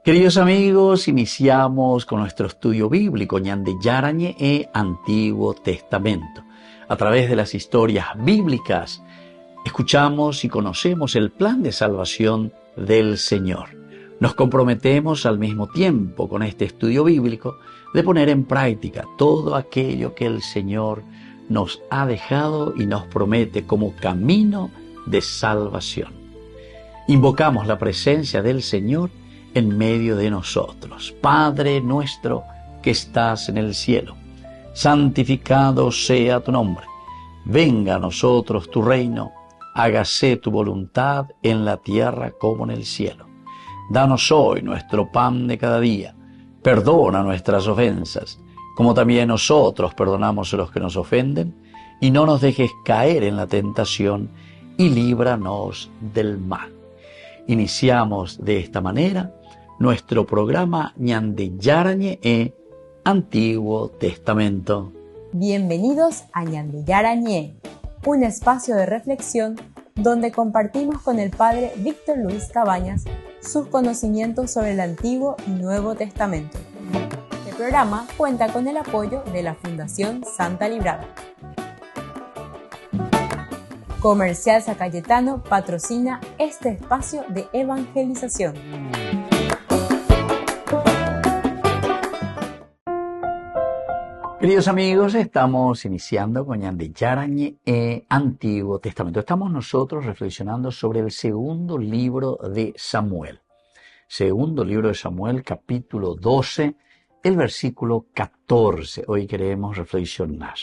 Queridos amigos, iniciamos con nuestro estudio bíblico Ñande Yarañe e Antiguo Testamento. A través de las historias bíblicas, escuchamos y conocemos el plan de salvación del Señor. Nos comprometemos al mismo tiempo con este estudio bíblico de poner en práctica todo aquello que el Señor nos ha dejado y nos promete como camino de salvación. Invocamos la presencia del Señor en medio de nosotros. Padre nuestro que estás en el cielo, santificado sea tu nombre. Venga a nosotros tu reino, hágase tu voluntad en la tierra como en el cielo. Danos hoy nuestro pan de cada día. Perdona nuestras ofensas, como también nosotros perdonamos a los que nos ofenden, y no nos dejes caer en la tentación, y líbranos del mal. Iniciamos de esta manera nuestro programa Ñande Yarañe e Antiguo Testamento. Bienvenidos a Ñande Yarañe, un espacio de reflexión donde compartimos con el Padre Víctor Luis Cabañas sus conocimientos sobre el Antiguo y Nuevo Testamento. Este programa cuenta con el apoyo de la Fundación Santa Librada. Comercial San Cayetano patrocina este espacio de evangelización. Queridos amigos, estamos iniciando con Ñande Yarañe e Antiguo Testamento. Estamos nosotros reflexionando sobre el segundo libro de Samuel. Segundo libro de Samuel, capítulo 12, el versículo 14. Hoy queremos reflexionar.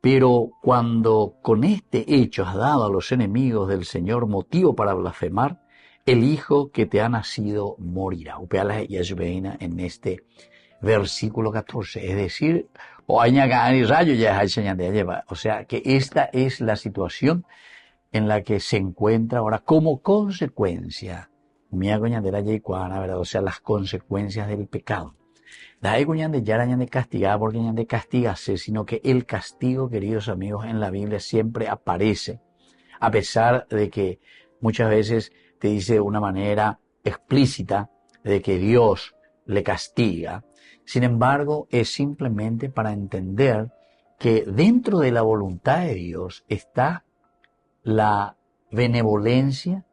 Pero cuando con este hecho has dado a los enemigos del Señor motivo para blasfemar, el hijo que te ha nacido morirá. Upeala Yashbeina en este versículo 14, es decir, o sea que esta es la situación en la que se encuentra ahora como consecuencia, ¿verdad? O sea, las consecuencias del pecado. De castigada porque de castigase, sino que el castigo, queridos amigos, en la Biblia siempre aparece, a pesar de que muchas veces te dice de una manera explícita de que Dios le castiga. Sin embargo, es simplemente para entender que dentro de la voluntad de Dios está la benevolencia,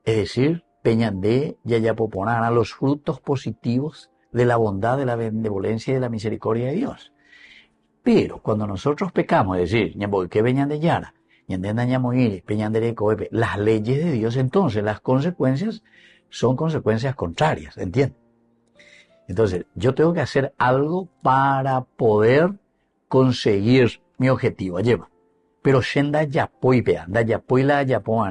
es decir, peñandé yayapoponar, a los frutos positivos de la bondad, de la benevolencia y de la misericordia de Dios. Pero cuando nosotros pecamos, es decir, las leyes de Dios, entonces las consecuencias son consecuencias contrarias, ¿entiendes? Entonces, yo tengo que hacer algo para poder conseguir mi objetivo. Pero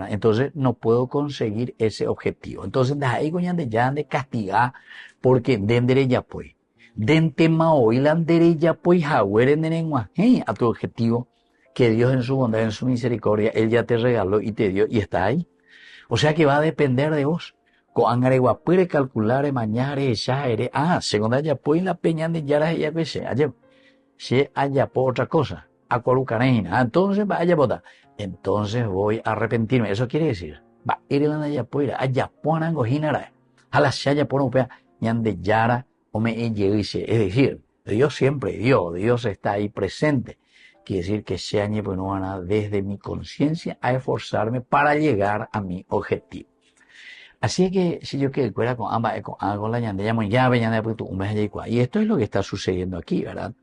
entonces no puedo conseguir ese objetivo. Entonces, de castigar porque dendere yapoy. Dentema oilandere yapoy a tu objetivo que Dios en su bondad, en su misericordia, Él ya te regaló y te dio y está ahí. O sea que va a depender de vos. Coangareguapure calculare mañare shaere. Segunda yapoy la peña de yara ya que se haya por otra cosa. Entonces vaya boda. Entonces voy a arrepentirme. Eso quiere decir, va ir la yapoira, ayaponan gojinara. A la shaya por un ñande yara o me es decir, Dios siempre dio, Dios está ahí presente. Quiere decir que se añeponuana desde mi conciencia a esforzarme para llegar a mi objetivo. Así que si yo quiero con ambas, con algo la ñande muy llave, y esto es lo que está sucediendo aquí, ¿verdad?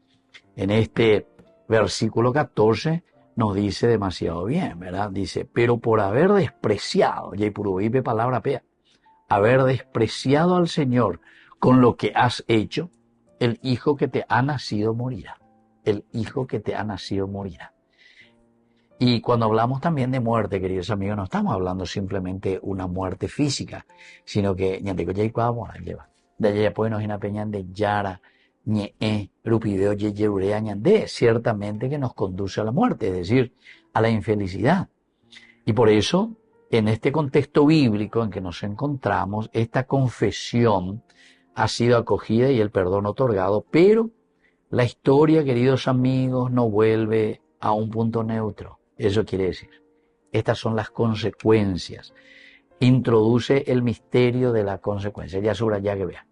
En este versículo 14 nos dice demasiado bien, ¿verdad? Dice, pero por haber despreciado, palabra pea, haber despreciado al Señor con lo que has hecho, el hijo que te ha nacido morirá. El hijo que te ha nacido morirá. Y cuando hablamos también de muerte, queridos amigos, no estamos hablando simplemente una muerte física, sino que ciertamente que nos conduce a la muerte, es decir, a la infelicidad. Y por eso, en este contexto bíblico en que nos encontramos, esta confesión ha sido acogida y el perdón otorgado, pero la historia, queridos amigos, no vuelve a un punto neutro. Eso quiere decir, estas son las consecuencias. introduce el misterio de la consecuencia. Ya subraya que vea.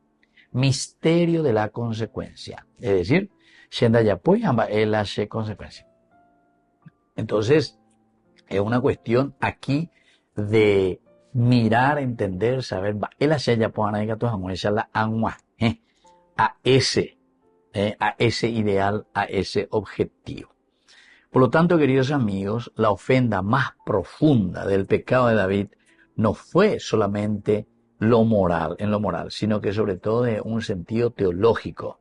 Misterio de la consecuencia. Es decir, Shenda Yapoy, él hace consecuencia. Entonces, es una cuestión aquí de mirar, entender, saber, él hace Yapoy, la angua, a ese ideal, a ese objetivo. Por lo tanto, queridos amigos, la ofensa más profunda del pecado de David no fue solamente en lo moral, sino que sobre todo de un sentido teológico.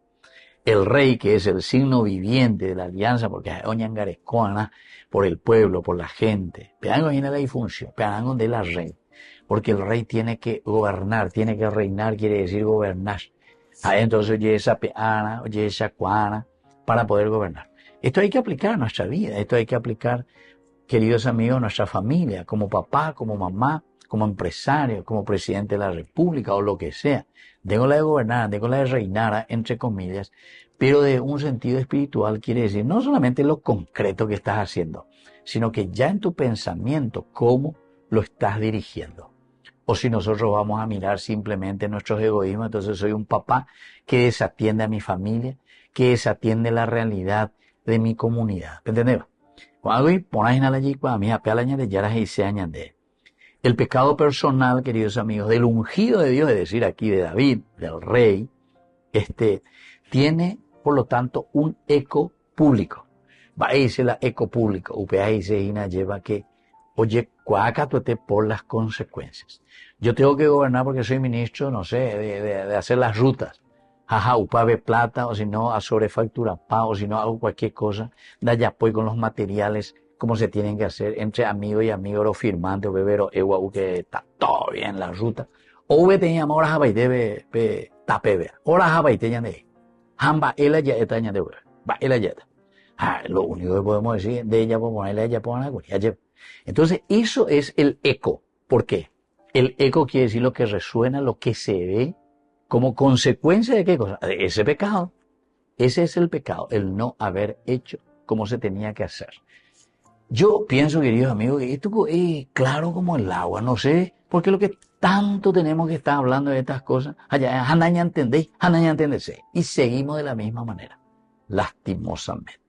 El rey, que es el signo viviente de la alianza, porque es oñangarescoana por el pueblo, por la gente, pedango en la difunción, pedango de la rey, porque el rey tiene que gobernar, tiene que reinar, quiere decir gobernar. Entonces, oye esa peana, oye esa cuana, para poder gobernar. Esto hay que aplicar a nuestra vida, esto hay que aplicar, queridos amigos, a nuestra familia, como papá, como mamá, como empresario, como presidente de la República o lo que sea. Tengo la de gobernar, tengo la de reinar, entre comillas, pero de un sentido espiritual quiere decir no solamente lo concreto que estás haciendo, sino que ya en tu pensamiento, cómo lo estás dirigiendo. O si nosotros vamos a mirar simplemente nuestros egoísmos, entonces soy un papá que desatiende a mi familia, que desatiende la realidad de mi comunidad. ¿Entendés? El pecado personal, queridos amigos, del ungido de Dios, es decir, aquí de David, del rey, tiene, por lo tanto, un eco público. Va a irse la eco público. Upea dice Ina lleva que, oye, cuácatuete por las consecuencias. Yo tengo que gobernar porque soy ministro, no sé, de hacer las rutas. Jaja, upabe plata, o si no, a sobrefactura, o si no, hago cualquier cosa, da ya apoyo con los materiales, como se tienen que hacer, entre amigo y amigo, o firmante, o bebero, que está todo bien la ruta. O ve tenía ahora jabaite, be tapebe, ahora jabaite ya de, hamba, ella ya está ya de, va, ella ya está. Lo único que podemos decir de ella, podemos ponerle ella, entonces, eso es el eco. ¿Por qué? El eco quiere decir lo que resuena, lo que se ve, como consecuencia de qué cosa, de ese pecado. Ese es el pecado, el no haber hecho como se tenía que hacer. Yo pienso, queridos amigos, que esto es claro como el agua, no sé, porque lo que tanto tenemos que estar hablando de estas cosas, allá, hanaña entendéis, hanaña entenderse, y seguimos de la misma manera, lastimosamente.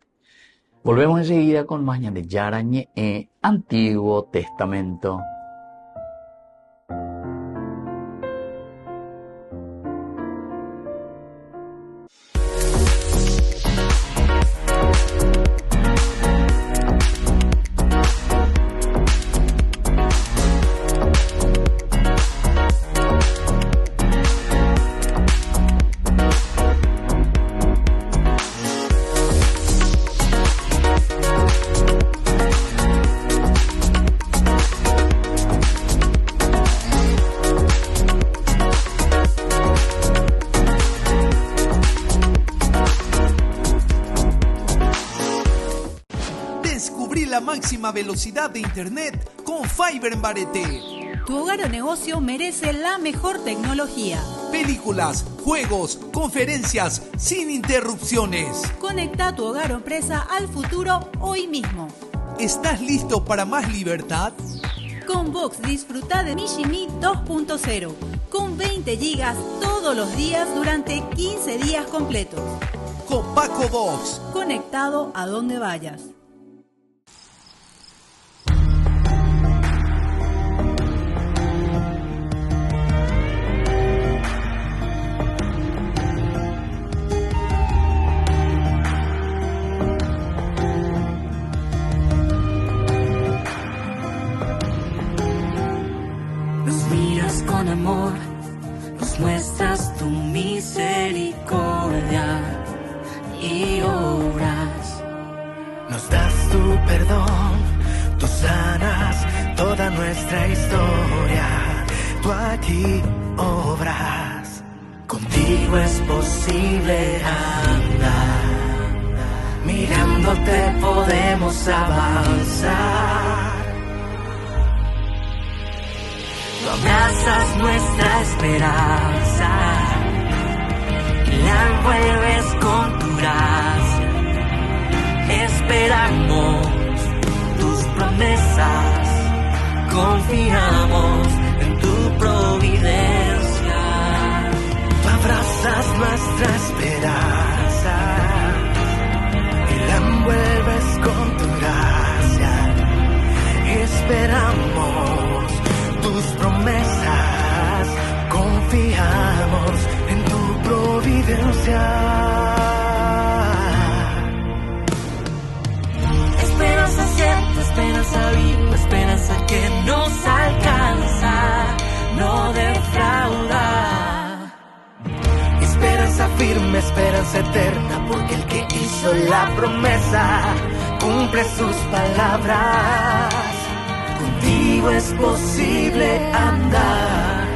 Volvemos enseguida con más de Yarañe, Antiguo Testamento. Máxima velocidad de internet con Fiber en Barete. Tu hogar o negocio merece la mejor tecnología. Películas, juegos, conferencias sin interrupciones. Conecta tu hogar o empresa al futuro hoy mismo. ¿Estás listo para más libertad? Con Vox disfruta de Mishimi 2.0 con 20 gigas todos los días durante 15 días completos. Con Paco Vox. Conectado a donde vayas. Con amor, nos muestras tu misericordia y obras. Nos das tu perdón, tú sanas toda nuestra historia. Tú aquí obras, contigo es posible andar. Mirándote podemos avanzar. Tú abrazas nuestra esperanza y la envuelves con tu gracia. Esperamos tus promesas, confiamos en nuestra esperanza y la envuelves con tu gracia. Esperamos tus promesas, confiamos en tu providencia. Esperanza cierta, esperanza viva, esperanza que nos alcanza, no defrauda. Esperanza firme, esperanza eterna, porque el que hizo la promesa cumple sus palabras. Contigo es posible andar,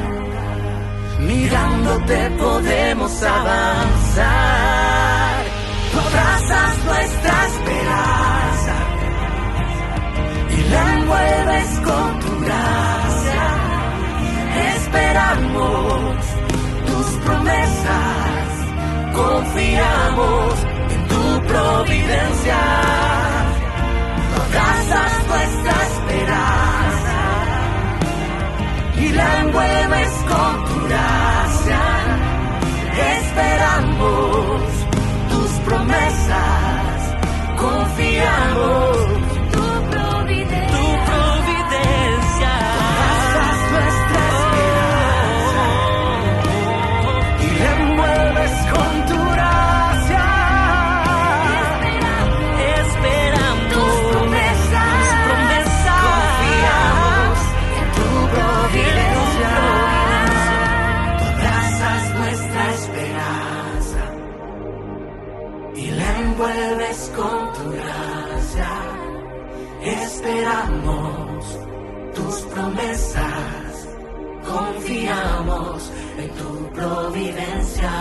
mirándote podemos avanzar. Tú abrazas nuestra esperanza y la envuelves con tu gracia. Esperamos tus promesas, confiamos en tu providencia. Tú abrazas nuestra esperanza y la envuelves con tu gracia. Esperamos tus promesas, confiamos en tu providencia. Tu providencia. Tú abrazas nuestra esperanza y la envuelves con tu gracia. Esperamos tus promesas, confiamos en tu providencia. Tú abrazas nuestra esperanza y la envuelves con tu gracia. Esperamos tus promesas, confiamos en tu providencia.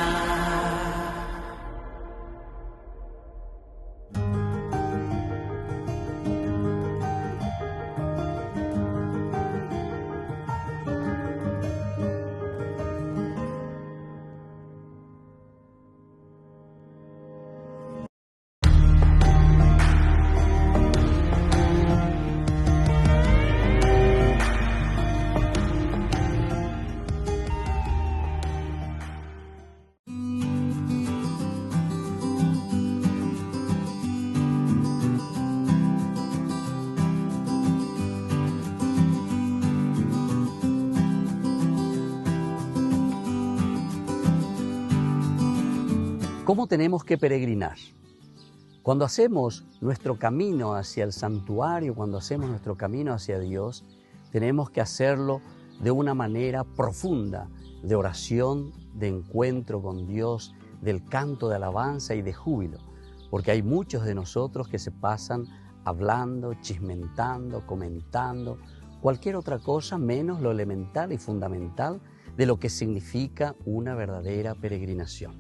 ¿Cómo tenemos que peregrinar? Cuando hacemos nuestro camino hacia el santuario, cuando hacemos nuestro camino hacia Dios, tenemos que hacerlo de una manera profunda, de oración, de encuentro con Dios, del canto de alabanza y de júbilo, porque hay muchos de nosotros que se pasan hablando, chismentando, comentando, cualquier otra cosa menos lo elemental y fundamental de lo que significa una verdadera peregrinación.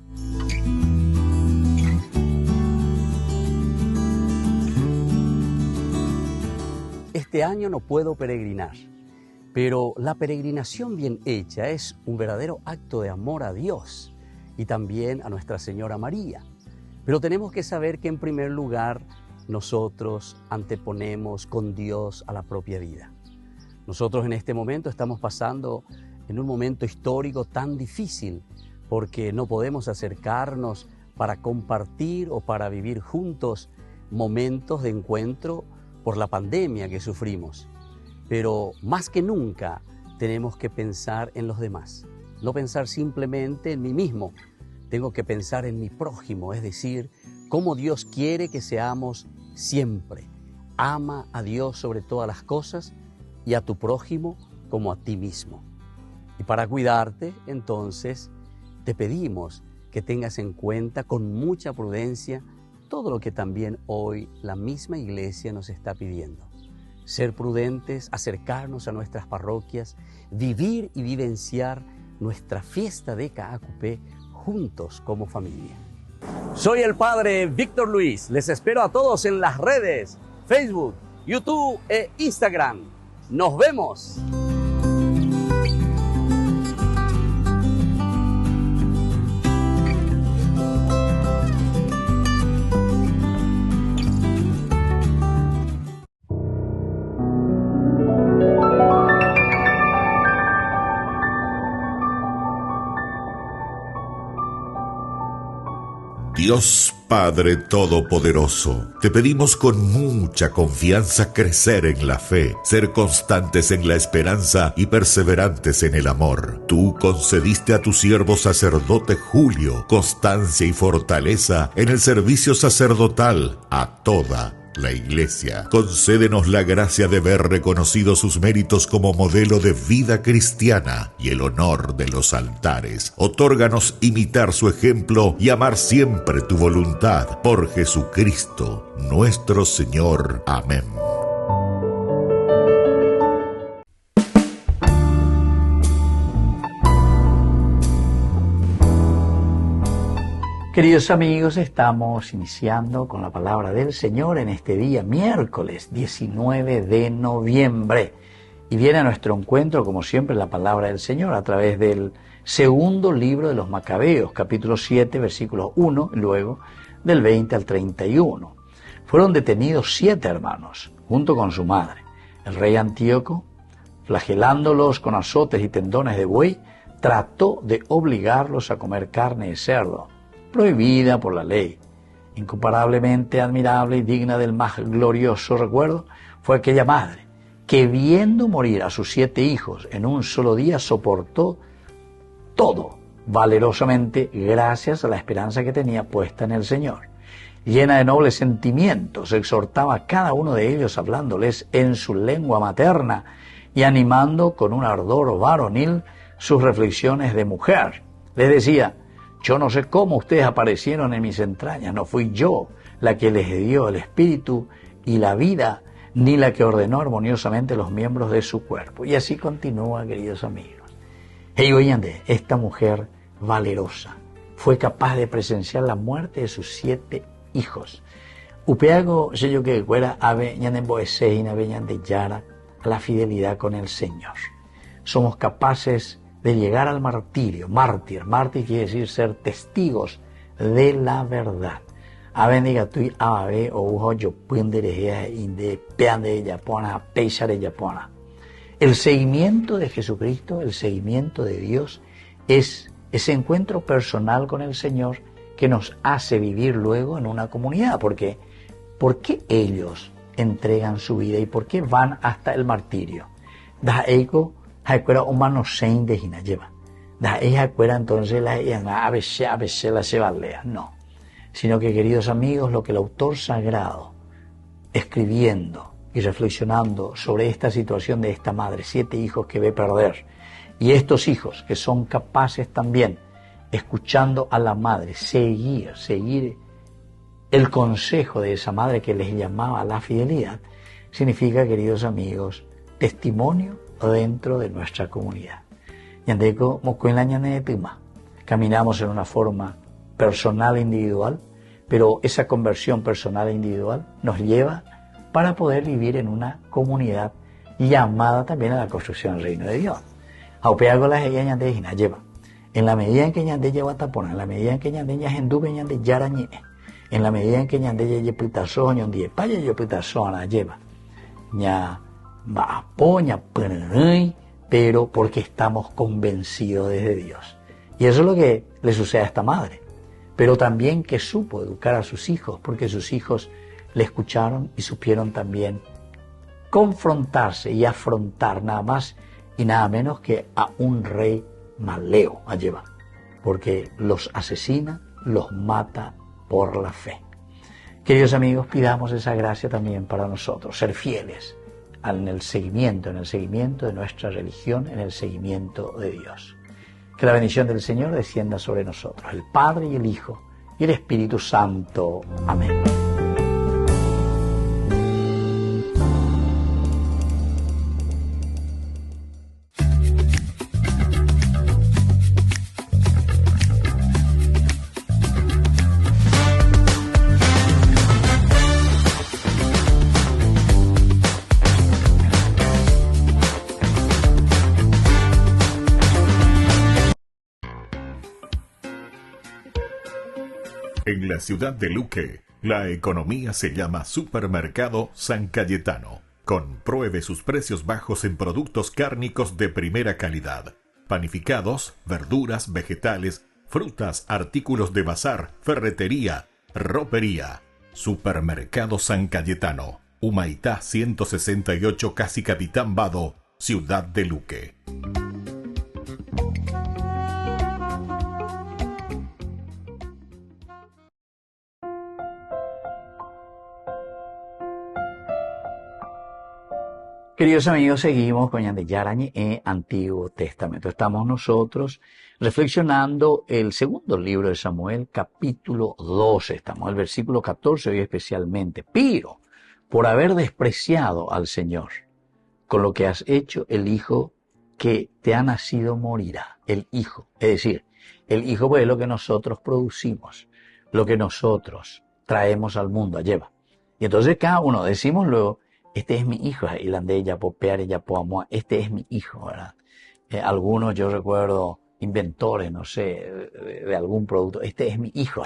Este año no puedo peregrinar, pero la peregrinación bien hecha es un verdadero acto de amor a Dios y también a Nuestra Señora María. Pero tenemos que saber que en primer lugar nosotros anteponemos con Dios a la propia vida. Nosotros en este momento estamos pasando en un momento histórico tan difícil porque no podemos acercarnos para compartir o para vivir juntos momentos de encuentro por la pandemia que sufrimos. Pero más que nunca tenemos que pensar en los demás, no pensar simplemente en mí mismo. Tengo que pensar en mi prójimo, es decir, cómo Dios quiere que seamos siempre. Ama a Dios sobre todas las cosas y a tu prójimo como a ti mismo. Y para cuidarte, entonces, te pedimos que tengas en cuenta con mucha prudencia todo lo que también hoy la misma Iglesia nos está pidiendo. Ser prudentes, acercarnos a nuestras parroquias, vivir y vivenciar nuestra fiesta de Caacupé juntos como familia. Soy el Padre Víctor Luis. Les espero a todos en las redes, Facebook, YouTube e Instagram. ¡Nos vemos! Dios Padre Todopoderoso, te pedimos con mucha confianza crecer en la fe, ser constantes en la esperanza y perseverantes en el amor. Tú concediste a tu siervo sacerdote Julio constancia y fortaleza en el servicio sacerdotal a toda la Iglesia. Concédenos la gracia de ver reconocidos sus méritos como modelo de vida cristiana y el honor de los altares. Otórganos imitar su ejemplo y amar siempre tu voluntad. Por Jesucristo, nuestro Señor. Amén. Queridos amigos, estamos iniciando con la palabra del Señor en este día, miércoles 19 de noviembre. Y viene a nuestro encuentro, como siempre, la palabra del Señor a través del segundo libro de los Macabeos, capítulo 7, versículos 1, y luego del 20 al 31. Fueron detenidos 7 hermanos, junto con su madre. El rey Antíoco, flagelándolos con azotes y tendones de buey, trató de obligarlos a comer carne de cerdo, prohibida por la ley. Incomparablemente admirable y digna del más glorioso recuerdo fue aquella madre que, viendo morir a sus 7 hijos en un solo día, soportó todo valerosamente gracias a la esperanza que tenía puesta en el Señor. Llena de nobles sentimientos, exhortaba a cada uno de ellos hablándoles en su lengua materna y animando con un ardor varonil sus reflexiones de mujer. Les decía: yo no sé cómo ustedes aparecieron en mis entrañas, no fui yo la que les dio el espíritu y la vida, ni la que ordenó armoniosamente los miembros de su cuerpo. Y así continúa, queridos amigos. Esta mujer valerosa fue capaz de presenciar la muerte de sus 7 hijos. Upeago, yo que fuera ave ñanden boeseina, de yara, a la fidelidad con el Señor. Somos capaces de llegar al martirio. Mártir quiere decir ser testigos de la verdad. Bendiga tu abe o ujo yo pundereja inde peande yapona peisare yapona. El seguimiento de Jesucristo, el seguimiento de Dios, es ese encuentro personal con el Señor que nos hace vivir luego en una comunidad. Porque ¿por qué ellos entregan su vida y por qué van hasta el martirio? Da eiko haikuera humano sein de hina lleva. Da haikuera entonces la a veces la lleva. No. Sino que, queridos amigos, lo que el autor sagrado, escribiendo y reflexionando sobre esta situación de esta madre, 7 hijos que ve perder, y estos hijos que son capaces también, escuchando a la madre, seguir el consejo de esa madre que les llamaba a la fidelidad, significa, queridos amigos, testimonio dentro de nuestra comunidad. Caminamos en una forma personal e individual, pero esa conversión personal e individual nos lleva para poder vivir en una comunidad llamada también a la construcción del reino de Dios. En la medida en que ñande lleva tapona, en la medida en que ñande ñajenduve ñande yarañe, en la medida en que ñande ye pitazo ñondie paya yo pitazo na lleva ña apoña pernay, pero porque estamos convencidos desde Dios. Y eso es lo que le sucede a esta madre, pero también que supo educar a sus hijos, porque sus hijos le escucharon y supieron también confrontarse y afrontar nada más y nada menos que a un rey maleo, alleva, porque los asesina, los mata por la fe. Queridos amigos, pidamos esa gracia también para nosotros, ser fieles en el seguimiento de nuestra religión, en el seguimiento de Dios. Que la bendición del Señor descienda sobre nosotros, el Padre y el Hijo y el Espíritu Santo. Amén. En la ciudad de Luque, la economía se llama Supermercado San Cayetano. Compruebe sus precios bajos en productos cárnicos de primera calidad. Panificados, verduras, vegetales, frutas, artículos de bazar, ferretería, ropería. Supermercado San Cayetano, Humaitá 168, Casi Capitán Vado, Ciudad de Luque. Queridos amigos, seguimos con Ñande Yarañe en Antiguo Testamento. Estamos nosotros reflexionando el segundo libro de Samuel, capítulo 12. Estamos en el versículo 14 hoy especialmente. Pero, por haber despreciado al Señor, con lo que has hecho, el hijo que te ha nacido morirá. El hijo, es decir, el hijo pues es lo que nosotros producimos, lo que nosotros traemos al mundo, lleva. Y entonces cada uno decimos luego, este es mi hijo, y landé ya por pear, ya por amor, este es mi hijo, ¿verdad? Algunos, yo recuerdo, inventores, no sé, de algún producto, este es mi hijo,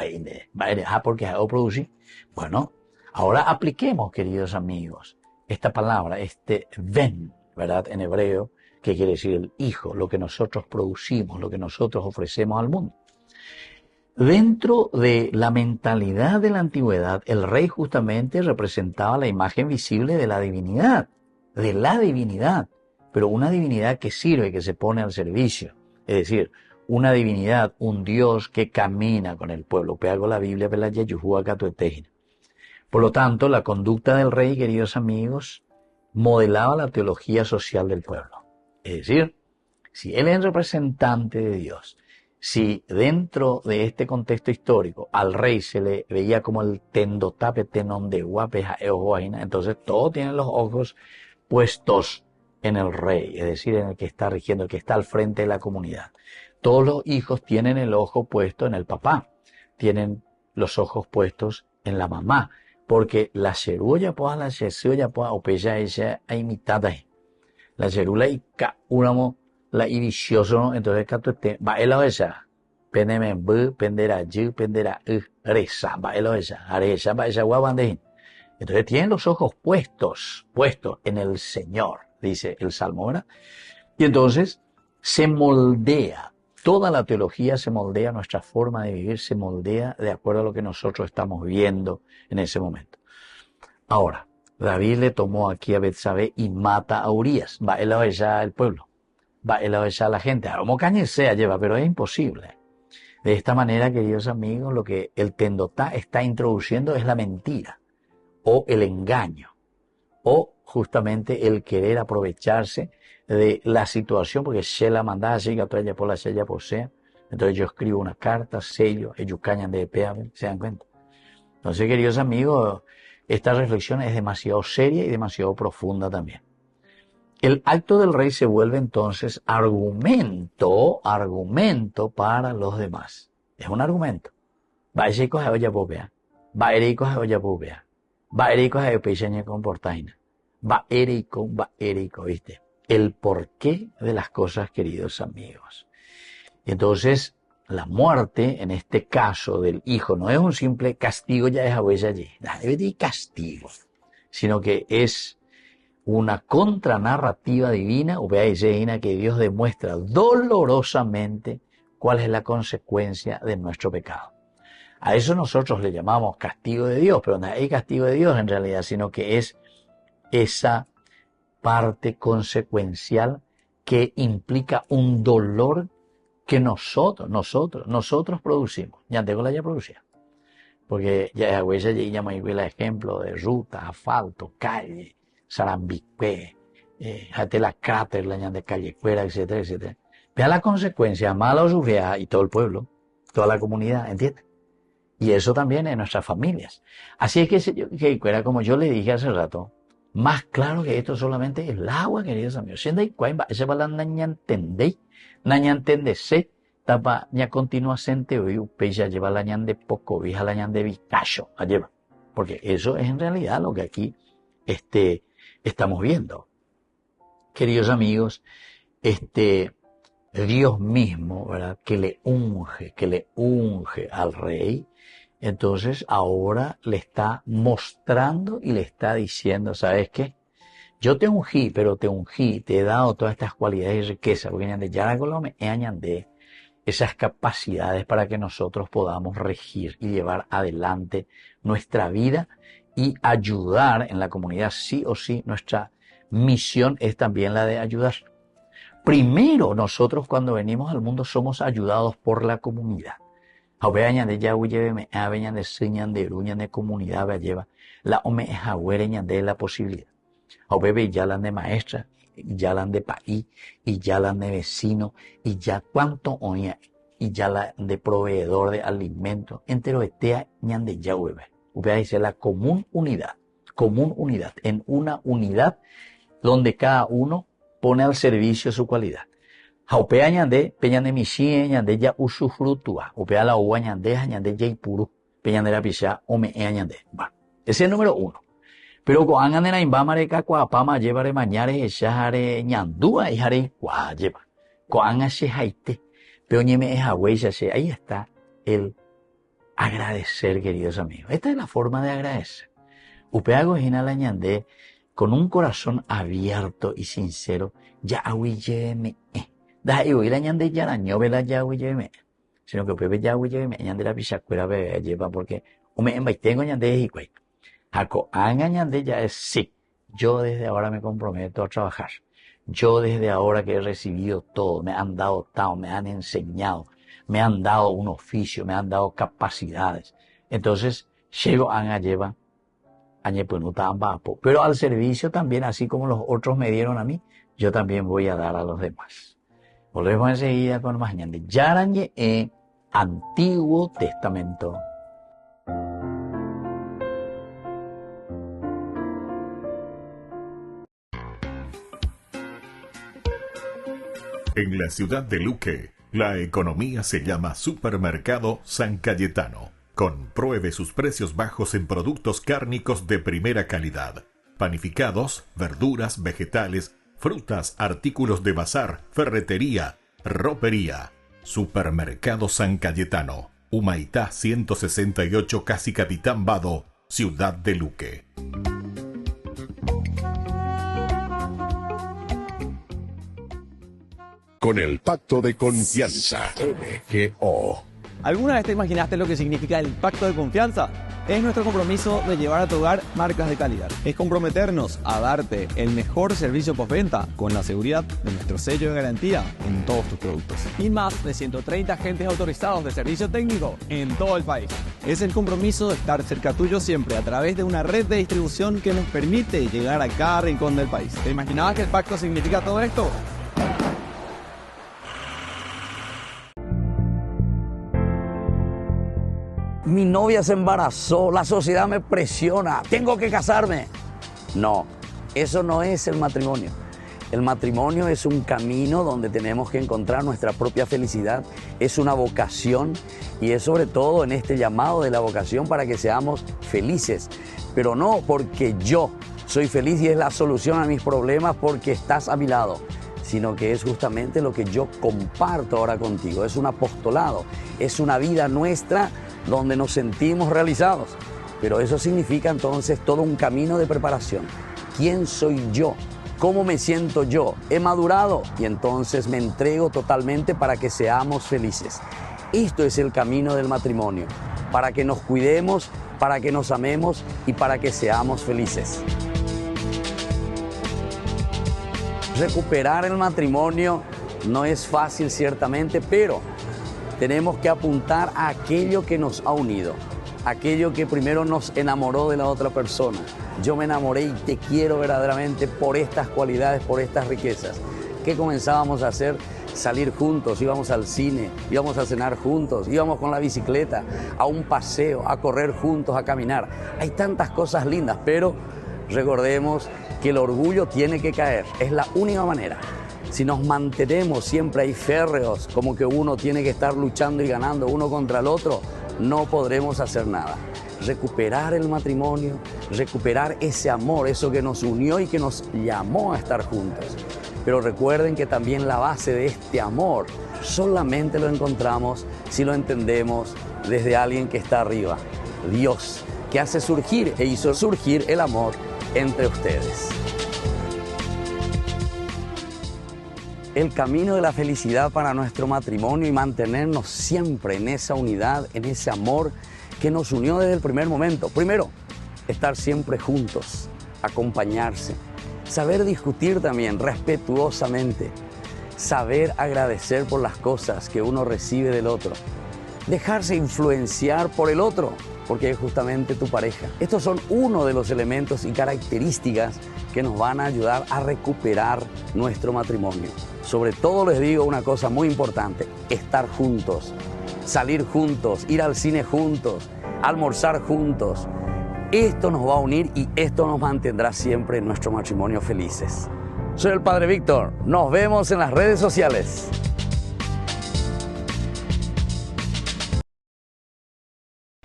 porque hago producir. Bueno, ahora apliquemos, queridos amigos, esta palabra, este ven, ¿verdad? En hebreo, que quiere decir el hijo, lo que nosotros producimos, lo que nosotros ofrecemos al mundo. Dentro de la mentalidad de la antigüedad, el rey justamente representaba la imagen visible de la divinidad, pero una divinidad que sirve, que se pone al servicio. Es decir, una divinidad, un Dios que camina con el pueblo. Pego la Biblia, por lo tanto, la conducta del rey, queridos amigos, modelaba la teología social del pueblo. Es decir, si él es el representante de Dios, si dentro de este contexto histórico al rey se le veía como el tendotape tenon de guapeja eojoaina, entonces todos tienen los ojos puestos en el rey, es decir, en el que está rigiendo, el que está al frente de la comunidad. Todos los hijos tienen el ojo puesto en el papá, tienen los ojos puestos en la mamá, porque la cerulla poa la cesulla poa opeya ella a imitada. La cerula y ca unamo la idiocioso, entonces catuete, va el oesa, pendeme bu, pendera yu, pendera reza, va el oesa, aresa, va esa guabandejín. Entonces tienen los ojos puestos en el Señor, dice el Salmo, ¿verdad? Y entonces se moldea, toda la teología se moldea, nuestra forma de vivir se moldea de acuerdo a lo que nosotros estamos viendo en ese momento. Ahora, David le tomó aquí a Betsabé y mata a Urías, va el oesa el pueblo. Va a la gente, a como cañe sea lleva, pero es imposible. De esta manera, queridos amigos, lo que el tendotá está introduciendo es la mentira, o el engaño, o justamente el querer aprovecharse de la situación, porque se la mandaba así, que trae por la sella posea. Entonces yo escribo una carta, sello, ellos cañan de pea, ¿se dan cuenta? Entonces, queridos amigos, esta reflexión es demasiado seria y demasiado profunda también. El acto del rey se vuelve entonces argumento para los demás. Es un argumento. Va a ir a olla popea. Va a ir a olla popea. Va a ir a pequeña comportaina. Va a ir, ¿viste? El porqué de las cosas, queridos amigos. Entonces, la muerte, en este caso del hijo, no es un simple castigo, ya es a huella allí. No es castigo, sino que es una contranarrativa divina, o divina, que Dios demuestra dolorosamente cuál es la consecuencia de nuestro pecado. A eso nosotros le llamamos castigo de Dios, pero no hay castigo de Dios en realidad, sino que es esa parte consecuencial que implica un dolor que nosotros producimos. Ya tengo la ya producida. Porque ya ya me el ejemplo de ruta, asfalto, calle, Sarambique, la cráter, la de Callecuera, etcétera, etcétera. Vea la consecuencia, mala o sufrida, y todo el pueblo, toda la comunidad, ¿entiendes? Y eso también en nuestras familias. Así es que era como yo le dije hace rato, más claro que esto solamente es el agua, queridos amigos. Siendo hay cuaimba, ese va la naña entendese, tapa ña continuacente, hoy upeya lleva la ñan de poco, vija la ñan de bicacho, lleva. Porque eso es en realidad lo que aquí, estamos viendo. Queridos amigos, Dios mismo, ¿verdad? Que le unge al rey, entonces ahora le está mostrando y le está diciendo, ¿sabes qué? Yo te ungí, te he dado todas estas cualidades y riquezas, porque de Yaracolome es añande, esas capacidades para que nosotros podamos regir y llevar adelante nuestra vida y ayudar en la comunidad. Sí o sí, nuestra misión es también la de ayudar. Primero, nosotros cuando venimos al mundo somos ayudados por la comunidad. De comunidad lleva la de la posibilidad. Ya la de maestra, ya la de país, y ya la de vecino, y ya cuánto oña, y ya la de proveedor de alimentos, entero etea ñande ya hueve. Dice la común unidad, en una unidad donde cada uno pone al servicio su cualidad. Jaupea ñande, peñande mishi, ñande ya usufrutua, upea la uva ñande, ñande ya ipuru, peñande la pisha, ome ñande. Ese es el número 1. Pero con angan en Imbamareca, Cuapama, llevare mañares, echare ñandúa y jare cuá lleva. Con angan se jaite, pero ñeme es agüeya, ahí está el agradecer, queridos amigos. Esta es la forma de agradecer. Upeago gina la ñandé, con un corazón abierto y sincero, ya ahuilleme. Da y la ñandé ya la ñovela ya ahuilleme. Sino que pepe ya ahuilleme, ñandé la pichacuera bebé lleva porque, ome en tengo ñandé y cuay. Jaco ñandé ya es sí. Yo desde ahora me comprometo a trabajar. Yo desde ahora que he recibido todo, me han dado todo, me han enseñado, me han dado un oficio, me han dado capacidades. Entonces, llego a lleva, pero al servicio también, así como los otros me dieron a mí, yo también voy a dar a los demás. Volvemos enseguida con más ñande. Yarañe Antiguo Testamento. En la ciudad de Luque, la economía se llama Supermercado San Cayetano. Compruebe sus precios bajos en productos cárnicos de primera calidad. Panificados, verduras, vegetales, frutas, artículos de bazar, ferretería, ropería. Supermercado San Cayetano. Humaitá 168, Casi Capitán Vado, ciudad de Luque. Con el Pacto de Confianza, MGO. ¿Alguna vez te imaginaste lo que significa el Pacto de Confianza? Es nuestro compromiso de llevar a tu hogar marcas de calidad. Es comprometernos a darte el mejor servicio postventa con la seguridad de nuestro sello de garantía en todos tus productos. Y más de 130 agentes autorizados de servicio técnico en todo el país. Es el compromiso de estar cerca tuyo siempre a través de una red de distribución que nos permite llegar a cada rincón del país. ¿Te imaginabas que el pacto significa todo esto? Mi novia se embarazó, la sociedad me presiona, tengo que casarme. No, eso no es el matrimonio. El matrimonio es un camino donde tenemos que encontrar nuestra propia felicidad, es una vocación y es sobre todo en este llamado de la vocación para que seamos felices. Pero no porque yo soy feliz y es la solución a mis problemas porque estás a mi lado, sino que es justamente lo que yo comparto ahora contigo. Es un apostolado, es una vida nuestra donde nos sentimos realizados. Pero eso significa entonces todo un camino de preparación. ¿Quién soy yo? ¿Cómo me siento yo? ¿He madurado? Y entonces me entrego totalmente para que seamos felices. Esto es el camino del matrimonio, para que nos cuidemos, para que nos amemos y para que seamos felices. Recuperar el matrimonio no es fácil ciertamente, pero tenemos que apuntar a aquello que nos ha unido, aquello que primero nos enamoró de la otra persona. Yo me enamoré y te quiero verdaderamente por estas cualidades, por estas riquezas. ¿Qué comenzábamos a hacer? Salir juntos, íbamos al cine, íbamos a cenar juntos, íbamos con la bicicleta, a un paseo, a correr juntos, a caminar. Hay tantas cosas lindas, pero recordemos que el orgullo tiene que caer, es la única manera. Si nos mantenemos siempre ahí férreos, como que uno tiene que estar luchando y ganando uno contra el otro, no podremos hacer nada. Recuperar el matrimonio, recuperar ese amor, eso que nos unió y que nos llamó a estar juntos. Pero recuerden que también la base de este amor solamente lo encontramos si lo entendemos desde alguien que está arriba, Dios, que hace surgir e hizo surgir el amor entre ustedes. el camino de la felicidad para nuestro matrimonio y mantenernos siempre en esa unidad, en ese amor que nos unió desde el primer momento. Primero, estar siempre juntos, acompañarse, saber discutir también respetuosamente, saber agradecer por las cosas que uno recibe del otro, dejarse influenciar por el otro, porque es justamente tu pareja. Estos son uno de los elementos y características que nos van a ayudar a recuperar nuestro matrimonio. Sobre todo les digo una cosa muy importante: estar juntos, salir juntos, ir al cine juntos, almorzar juntos. Esto nos va a unir y esto nos mantendrá siempre en nuestro matrimonio felices. Soy el Padre Víctor. Nos vemos en las redes sociales.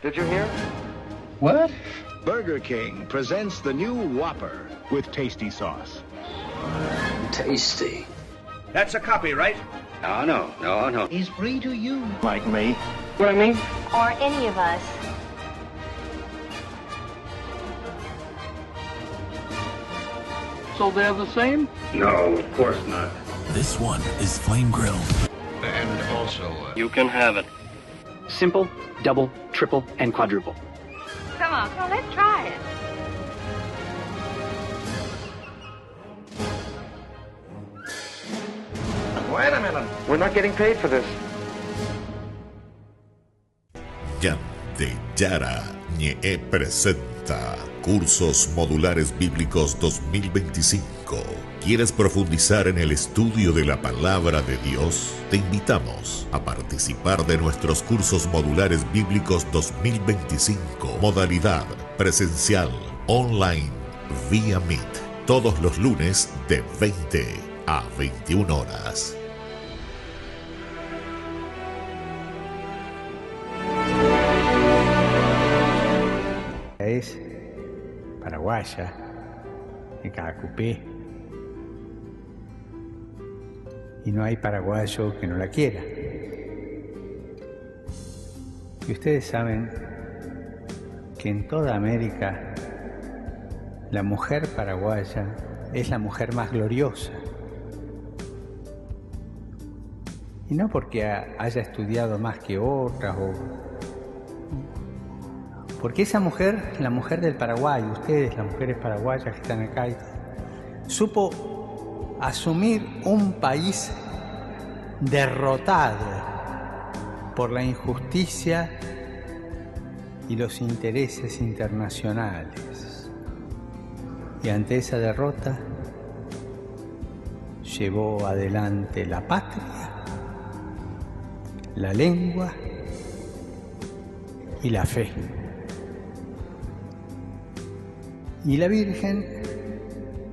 Did you hear? What? Burger King presents the new Whopper with tasty sauce. Tasty. That's a copy, right? No. He's free to use. Like me. What I mean? Or any of us. So they're the same? No, of course not. This one is flame grilled. And also, You can have it. Simple, double, triple, and quadruple. Come on, let's try it. Wait a minute. We're not getting paid for this. Yande Yara Ñe presenta Cursos Modulares Bíblicos 2025. ¿Quieres profundizar en el estudio de la Palabra de Dios? Te invitamos a participar de nuestros Cursos Modulares Bíblicos 2025. Modalidad presencial, online, vía Meet. Todos los lunes de 20 a 21 horas. Es paraguaya, de Cacupé, y no hay paraguayo que no la quiera. Y ustedes saben que en toda América la mujer paraguaya es la mujer más gloriosa. Y no porque haya estudiado más que otras porque esa mujer, la mujer del Paraguay, ustedes, las mujeres paraguayas que están acá, supo asumir un país derrotado por la injusticia y los intereses internacionales. Y ante esa derrota llevó adelante la patria, la lengua y la fe. Y la Virgen,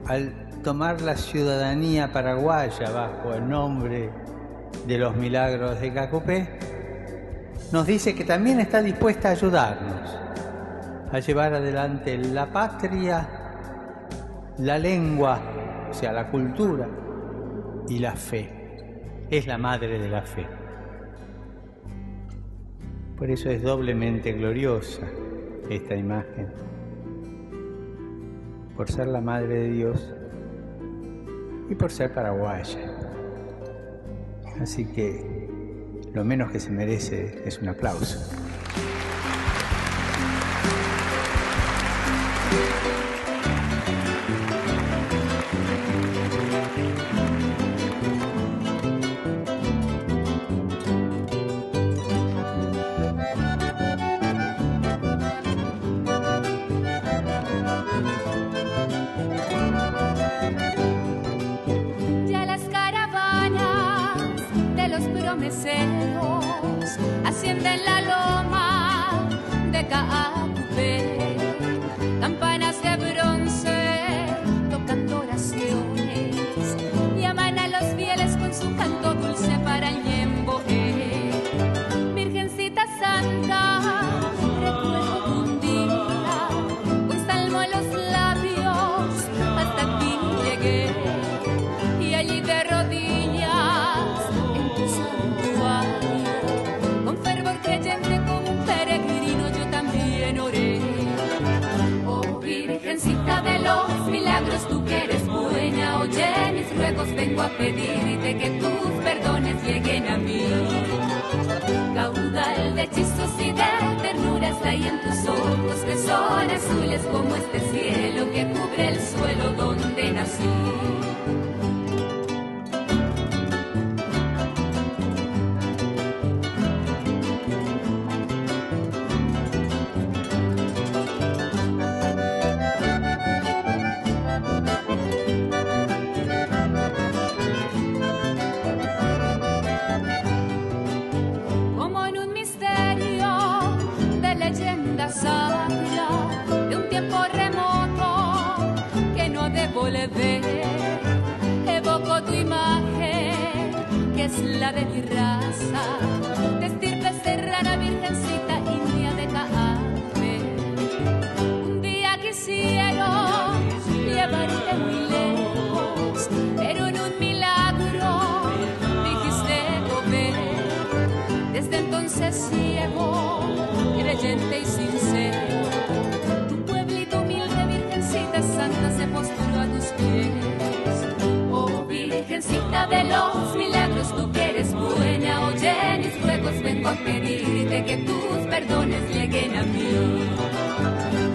al tomar la ciudadanía paraguaya bajo el nombre de los milagros de Cacupé, nos dice que también está dispuesta a ayudarnos a llevar adelante la patria, la lengua, o sea, la cultura, y la fe. Es la madre de la fe. Por eso es doblemente gloriosa esta imagen, por ser la Madre de Dios y por ser paraguaya. Así que lo menos que se merece es un aplauso. Ascienden la loma de Cacupé, campanas de bronce tocando oraciones, llaman a los fieles con su canto dulce para el Ñemboé. Virgencita Santa, recuerdo un día, un salmo en los labios, hasta aquí llegué, y allí de rodillas en tu santuario, con fervor creyente como un peregrino yo también oré. Oh Virgencita de los milagros, tú que eres buena, oye mis ruegos vengo a pedir y de que tus perdones lleguen a mí. Caudal de hechizos y de ternuras hay en tus ojos, que son azules como este cielo que cubre el suelo donde nací. De un tiempo remoto que no debo ver, evoco tu imagen que es la de mi raza, de estirpe serrana, virgencita india de Caave. Un día quisiera llevarte muy lejos, pero en un milagro dijiste comer. Desde entonces ciego, creyente y sincero, tu pueblito humilde, virgencita santa, se postró a tus pies. Oh virgencita de los milagros, tú que eres buena, oye mis ruegos, vengo a pedirte que tus perdones lleguen a mí.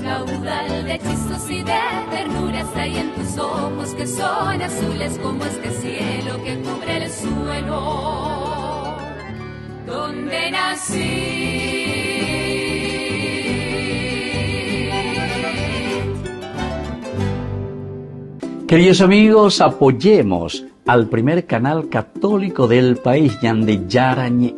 Caudal de hechizos y de ternuras hay en tus ojos, que son azules como este cielo que cubre el suelo donde nací. Queridos amigos, apoyemos al primer canal católico del país, Ñande Yarañe.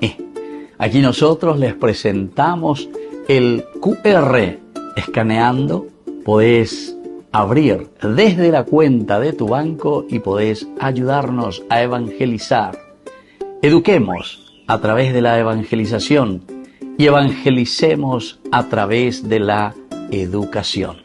Aquí nosotros les presentamos el QR. Escaneando, podés abrir desde la cuenta de tu banco y podés ayudarnos a evangelizar. Eduquemos a través de la evangelización y evangelicemos a través de la educación.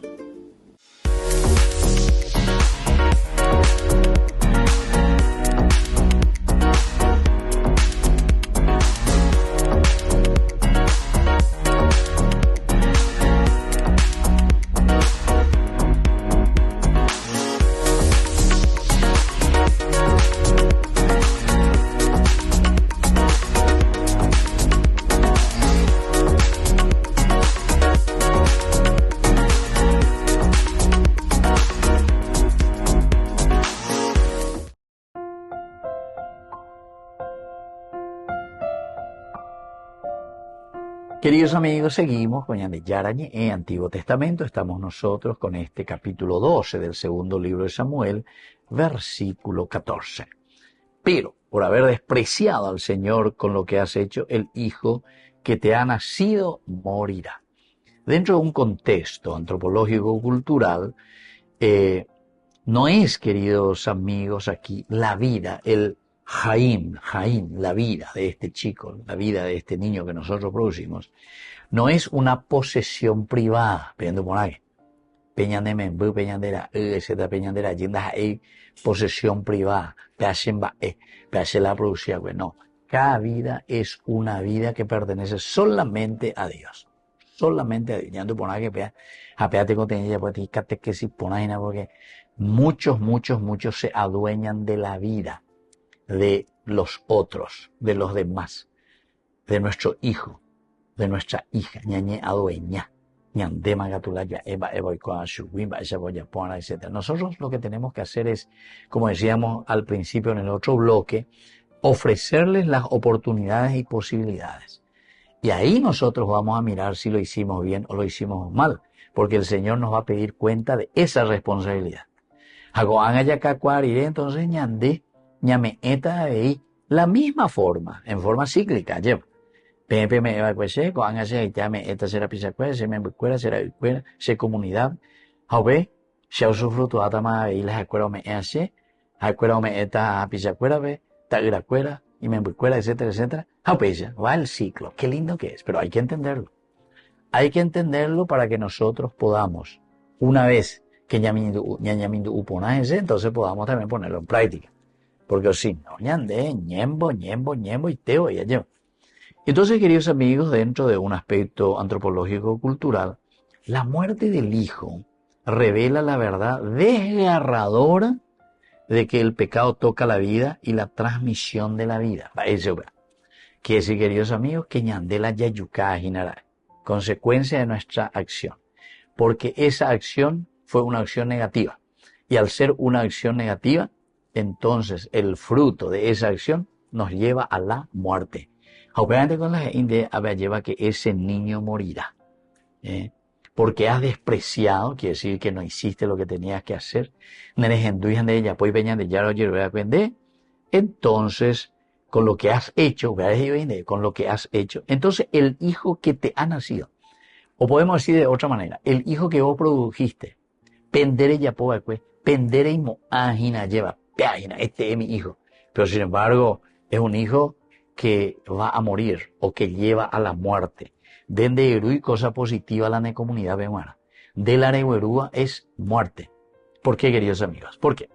Queridos amigos, seguimos con Ñande Yarañe en Antiguo Testamento. Estamos nosotros con este capítulo 12 del segundo libro de Samuel, versículo 14. Pero, por haber despreciado al Señor con lo que has hecho, el hijo que te ha nacido morirá. Dentro de un contexto antropológico-cultural, no es, queridos amigos, aquí la vida, el Jaim, la vida de este chico, la vida de este niño que nosotros producimos, no es una posesión privada. Viendo por ahí, peñandeme, peñandera, etcétera, peñandera, yenda ahí, posesión privada, pehace la producción, no. Cada vida es una vida que pertenece solamente a Dios. Solamente a Dios. Yendo por ahí que pea, apeate con teñilla, pues que si ponen porque muchos se adueñan de la vida de los otros, de los demás, de nuestro hijo, de nuestra hija, ñañe adueña, ñandema gatulaya, eva y con wimba, esa voy a poner, etc. Nosotros lo que tenemos que hacer es, como decíamos al principio en el otro bloque, ofrecerles las oportunidades y posibilidades. Y ahí nosotros vamos a mirar si lo hicimos bien o lo hicimos mal, porque el Señor nos va a pedir cuenta de esa responsabilidad. Entonces ñande, ñame eta ahí, la misma forma, en forma cíclica, lleva. Pepe me eva cuese, con ese llame eta será pisacuera, se me bucuera, será bucuera, se comunidad. Jaube, se usufruto atama y las acuera me hace, acuera me eta pisacuera, ve, tagracuera, y me bucuera, etcétera, etcétera. Jaube ya, va el ciclo, qué lindo que es, pero hay que entenderlo. Hay que entenderlo para que nosotros podamos, una vez que ñañamindu uponaje, entonces podamos también ponerlo en práctica. Porque si no, ñande, ñembo, y teo, ya llevo. Entonces, queridos amigos, dentro de un aspecto antropológico-cultural, la muerte del hijo revela la verdad desgarradora de que el pecado toca la vida y la transmisión de la vida. Eso, quiere decir, queridos amigos, que ñandela yayuká jinara, consecuencia de nuestra acción. Porque esa acción fue una acción negativa. Y al ser una acción negativa, entonces el fruto de esa acción nos lleva a la muerte. Obviamente con la gente lleva que ese niño morirá. Porque has despreciado, quiere decir que no hiciste lo que tenías que hacer. Entonces, con lo que has hecho, entonces el hijo que te ha nacido, o podemos decir de otra manera, el hijo que vos produjiste, pendere ya pendere y moajina lleva, este es mi hijo. Pero sin embargo, es un hijo que va a morir o que lleva a la muerte. Dende Erui, cosa positiva la comunidad peruana. De la Rehuerúa es muerte. ¿Por qué, queridos amigos? Porque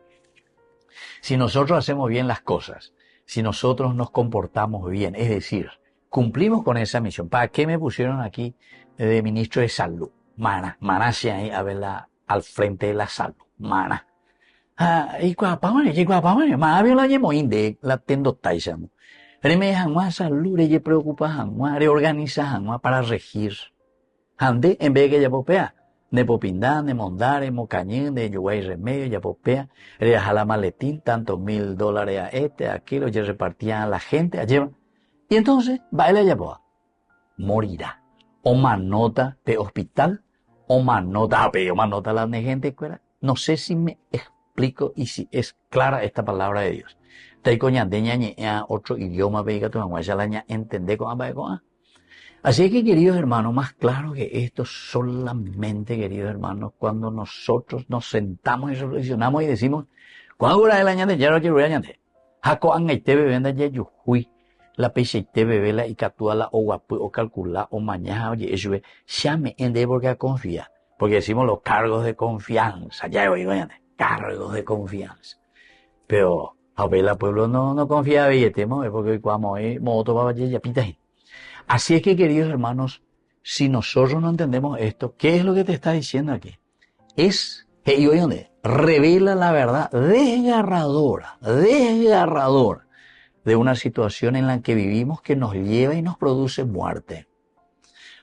si nosotros hacemos bien las cosas, si nosotros nos comportamos bien, es decir, cumplimos con esa misión. ¿Para qué me pusieron aquí de ministro de salud? Mana se ahí a verla al frente de la salud. Mana. Y cuapamane, más bien la llevo inde, la tendo taisamo. Reme hanwa salud, le preocupa hanwa, reorganiza hanwa para regir. Ande, en vez de que ya popea, de popindán, de mondare, mocañín, de yuguay remedio, ya popea, reaja la maletín, tantos $1,000 a a aquello, ya repartían a la gente, a llevar. Y entonces, baila ya poa. Morirá. O manota de hospital, o manota la de gente escuela. No sé si me explico y si es clara esta palabra de Dios. Otro idioma, entender con Así que, queridos hermanos, más claro que esto solamente, queridos hermanos, cuando nosotros nos sentamos y reflexionamos y decimos, ¿cuándo dura el año de ya no quiero añade? Jaco an este bebé de ya yuhui, la peixe este bebé la y catúa la o guapu o calcula o mañana oye eso llame en de porque confía, porque decimos los cargos de confianza, ya oigo cargos de confianza, pero a ver, el pueblo no confía en billete, porque cuando moto va a ya pita. Así es que, queridos hermanos, si nosotros no entendemos esto, ¿qué es lo que te está diciendo aquí? Es que revela la verdad desgarradora de una situación en la que vivimos que nos lleva y nos produce muerte.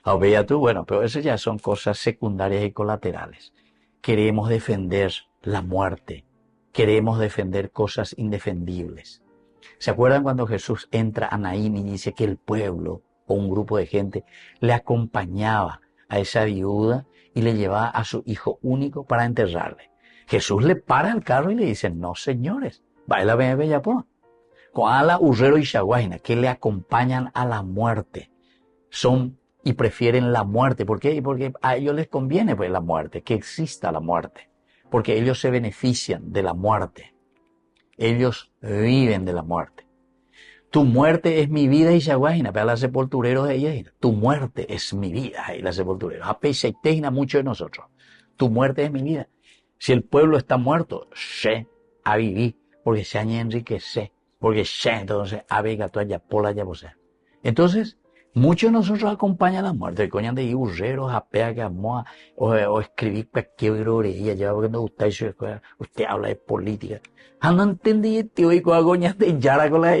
Ahora tú, bueno, pero eso ya son cosas secundarias y colaterales. Queremos defender la muerte. Queremos defender cosas indefendibles. ¿Se acuerdan cuando Jesús entra a Naín y dice que el pueblo o un grupo de gente le acompañaba a esa viuda y le llevaba a su hijo único para enterrarle? Jesús le para el carro y le dice, no señores, baila bella po. Con ala urrero y shaguaina, que le acompañan a la muerte. Son y prefieren la muerte. ¿Por qué? Porque a ellos les conviene pues la muerte, que exista la muerte. Porque ellos se benefician de la muerte. Ellos viven de la muerte. Tu muerte es mi vida y shaguaina, para la sepulturero de ella. Tu muerte es mi vida y la sepulturero. Apeiseiteina mucho de nosotros. Tu muerte es mi vida. Si el pueblo está muerto, se a vivir, porque se añe enriquece, porque se entonces a vega toda ya pola ya posee. Entonces, muchos de nosotros acompañan la muerte. Coñan de urreros, apea que amoa, o escribir cualquier grorería, ya porque no gusta eso, usted habla de política. No entendí, tío, y coagoñas de yara con la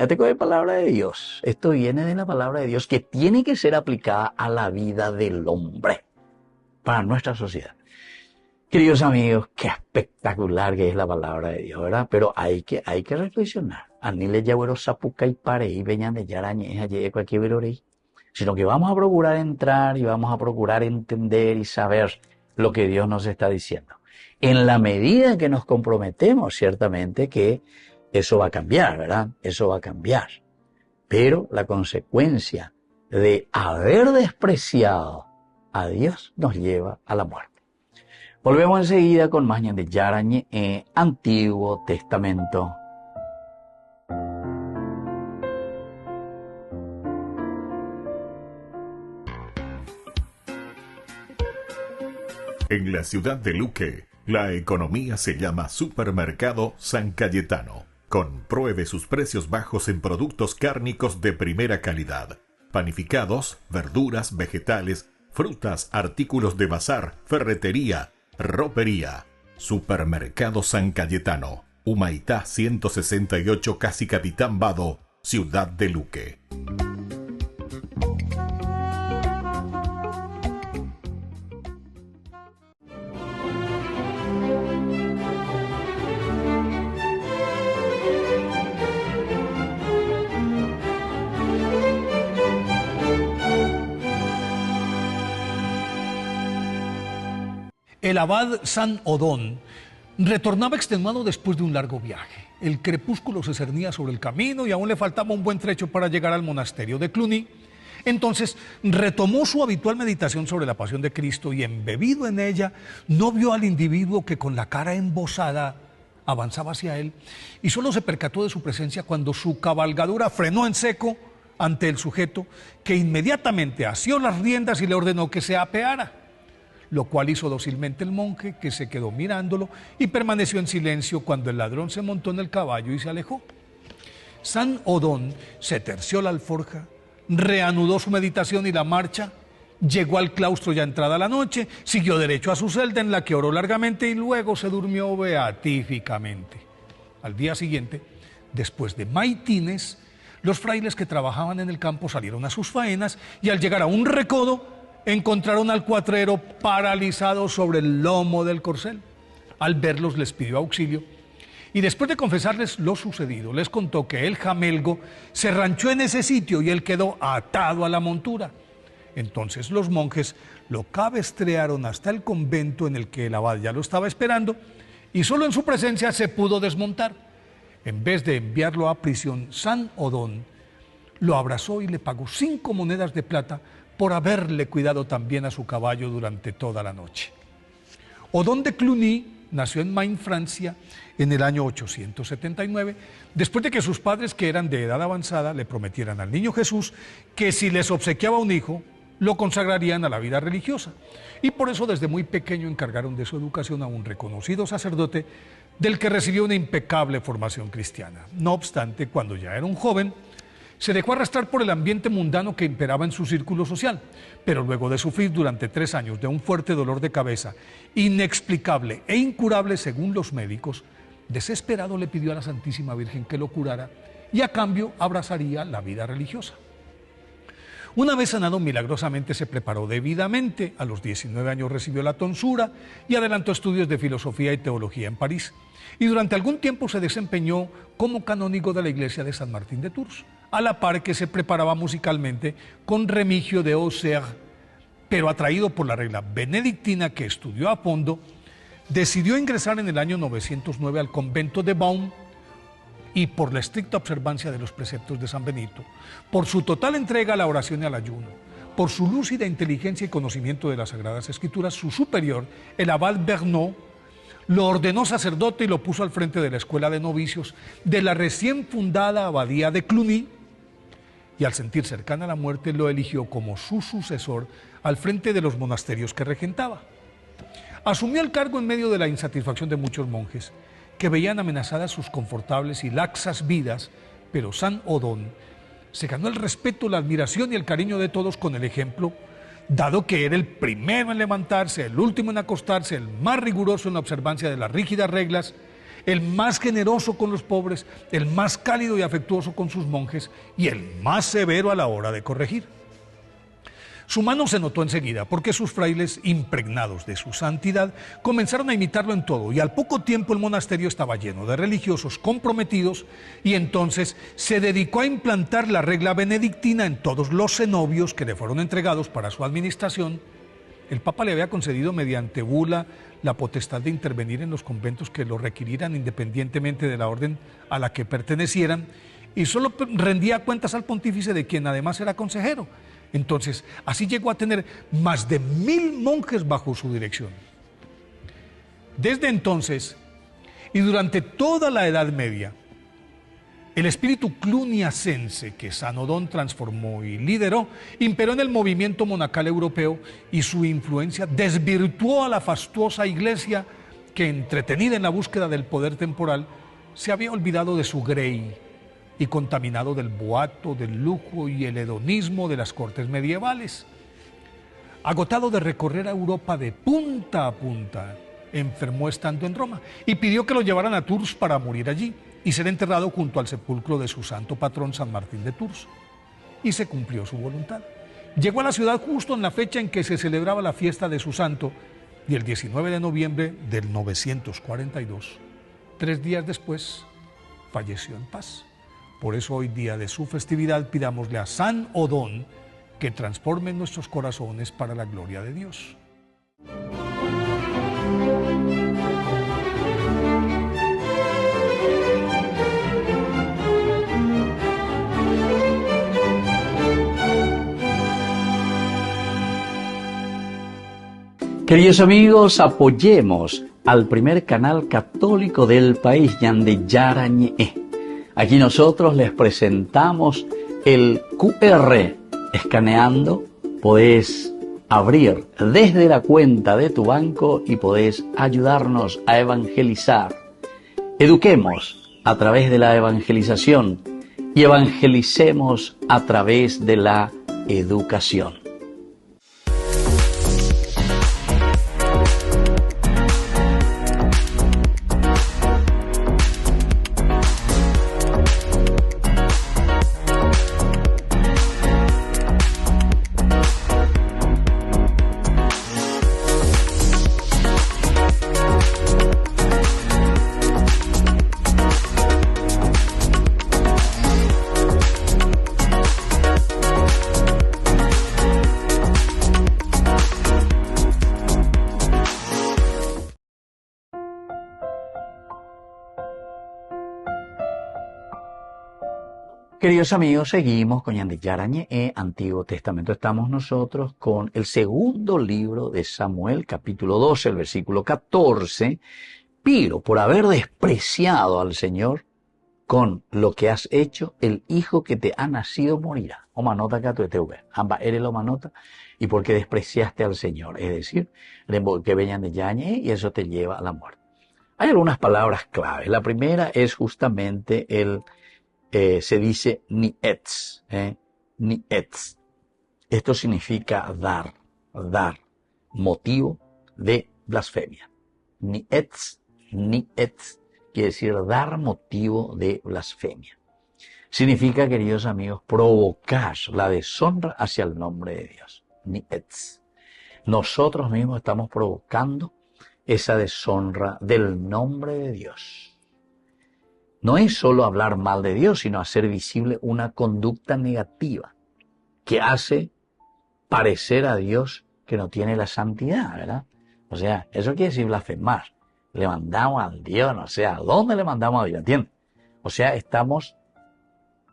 te coge palabra de Dios. Esto viene de la palabra de Dios que tiene que ser aplicada a la vida del hombre, para nuestra sociedad. Queridos amigos, qué espectacular que es la palabra de Dios, ¿verdad? Pero hay que reflexionar. Anile yagüero sapuca y pare y veñan de yarañe, aye cualquier verorey. Sino que vamos a procurar entrar y vamos a procurar entender y saber lo que Dios nos está diciendo. En la medida que nos comprometemos, ciertamente que eso va a cambiar, ¿verdad? Eso va a cambiar. Pero la consecuencia de haber despreciado a Dios nos lleva a la muerte. Volvemos enseguida con más de Yarañe en Antiguo Testamento. En la ciudad de Luque, la economía se llama Supermercado San Cayetano. Compruebe sus precios bajos en productos cárnicos de primera calidad. Panificados, verduras, vegetales, frutas, artículos de bazar, ferretería, ropería. Supermercado San Cayetano. Humaitá 168, casi Capitán Vado, Ciudad de Luque. El abad San Odón retornaba extenuado después de un largo viaje. El crepúsculo se cernía sobre el camino y aún le faltaba un buen trecho para llegar al monasterio de Cluny. Entonces retomó su habitual meditación sobre la pasión de Cristo y, embebido en ella, no vio al individuo que con la cara embozada avanzaba hacia él y solo se percató de su presencia cuando su cabalgadura frenó en seco ante el sujeto, que inmediatamente asió las riendas y le ordenó que se apeara, lo cual hizo dócilmente el monje, que se quedó mirándolo y permaneció en silencio cuando el ladrón se montó en el caballo y se alejó. San Odón se terció la alforja, reanudó su meditación y la marcha, llegó al claustro ya entrada la noche, siguió derecho a su celda en la que oró largamente y luego se durmió beatíficamente. Al día siguiente, después de maitines, los frailes que trabajaban en el campo salieron a sus faenas y al llegar a un recodo, encontraron al cuatrero paralizado sobre el lomo del corcel. Al verlos les pidió auxilio y después de confesarles lo sucedido, les contó que el jamelgo se ranchó en ese sitio y él quedó atado a la montura. Entonces los monjes lo cabestrearon hasta el convento en el que el abad ya lo estaba esperando y solo en su presencia se pudo desmontar. En vez de enviarlo a prisión, San Odón lo abrazó y le pagó 5 monedas de plata por haberle cuidado también a su caballo durante toda la noche. Odón de Cluny nació en Maine, Francia, en el año 879, después de que sus padres, que eran de edad avanzada, le prometieran al niño Jesús que si les obsequiaba un hijo, lo consagrarían a la vida religiosa. Y por eso desde muy pequeño encargaron de su educación a un reconocido sacerdote del que recibió una impecable formación cristiana. No obstante, cuando ya era un joven, se dejó arrastrar por el ambiente mundano que imperaba en su círculo social, pero luego de sufrir durante 3 años de un fuerte dolor de cabeza, inexplicable e incurable según los médicos, desesperado le pidió a la Santísima Virgen que lo curara y a cambio abrazaría la vida religiosa. Una vez sanado milagrosamente se preparó debidamente, a los 19 años recibió la tonsura y adelantó estudios de filosofía y teología en París, y durante algún tiempo se desempeñó como canónigo de la iglesia de San Martín de Tours, a la par que se preparaba musicalmente con Remigio de Auxerre, pero atraído por la regla benedictina que estudió a fondo, decidió ingresar en el año 909 al convento de Beaune y por la estricta observancia de los preceptos de San Benito, por su total entrega a la oración y al ayuno, por su lúcida inteligencia y conocimiento de las Sagradas Escrituras, su superior, el abad Bernot, lo ordenó sacerdote y lo puso al frente de la escuela de novicios de la recién fundada abadía de Cluny, y al sentir cercana la muerte lo eligió como su sucesor al frente de los monasterios que regentaba. Asumió el cargo en medio de la insatisfacción de muchos monjes que veían amenazadas sus confortables y laxas vidas, pero San Odón se ganó el respeto, la admiración y el cariño de todos con el ejemplo, dado que era el primero en levantarse, el último en acostarse, el más riguroso en la observancia de las rígidas reglas, el más generoso con los pobres, el más cálido y afectuoso con sus monjes y el más severo a la hora de corregir. Su mano se notó enseguida porque sus frailes, impregnados de su santidad, comenzaron a imitarlo en todo y al poco tiempo el monasterio estaba lleno de religiosos comprometidos y entonces se dedicó a implantar la regla benedictina en todos los cenobios que le fueron entregados para su administración. El Papa le había concedido mediante bula la potestad de intervenir en los conventos que lo requirieran independientemente de la orden a la que pertenecieran y solo rendía cuentas al pontífice, de quien además era consejero. Entonces, así llegó a tener más de 1000 monjes bajo su dirección. Desde entonces, y durante toda la Edad Media, el espíritu cluniacense que San Odón transformó y lideró imperó en el movimiento monacal europeo y su influencia desvirtuó a la fastuosa iglesia que, entretenida en la búsqueda del poder temporal, se había olvidado de su grey y contaminado del boato, del lujo y el hedonismo de las cortes medievales. Agotado de recorrer a Europa de punta a punta enfermó estando en Roma y pidió que lo llevaran a Tours para morir allí y ser enterrado junto al sepulcro de su santo patrón San Martín de Tours. Y se cumplió su voluntad. Llegó a la ciudad justo en la fecha en que se celebraba la fiesta de su santo y el 19 de noviembre del 942, 3 días después, falleció en paz. Por eso hoy día de su festividad pidámosle a San Odón que transforme nuestros corazones para la gloria de Dios. Queridos amigos, apoyemos al primer canal católico del país, Ñande Yarañe. Aquí nosotros les presentamos el QR. Escaneando, podés abrir desde la cuenta de tu banco y podés ayudarnos a evangelizar. Eduquemos a través de la evangelización y evangelicemos a través de la educación. Queridos amigos, seguimos con Ñande Yarañe, Antiguo Testamento. Estamos nosotros con el segundo libro de Samuel, capítulo 12, el versículo 14. Pero por haber despreciado al Señor con lo que has hecho, el hijo que te ha nacido morirá. O manota acá tu ETV. Ambas eres lo manota. Y porque despreciaste al Señor. Es decir, que vengan de Yañe y eso te lleva a la muerte. Hay algunas palabras clave. La primera es justamente se dice nietz, nietz. Esto significa dar, motivo de blasfemia. Nietz quiere decir dar motivo de blasfemia. Significa, queridos amigos, provocar la deshonra hacia el nombre de Dios. Nietz. Nosotros mismos estamos provocando esa deshonra del nombre de Dios. No es solo hablar mal de Dios, sino hacer visible una conducta negativa que hace parecer a Dios que no tiene la santidad, ¿verdad? O sea, eso quiere decir blasfemar. Le mandamos a Dios, no sé, ¿a dónde le mandamos a Dios? ¿Entiendes? O sea, estamos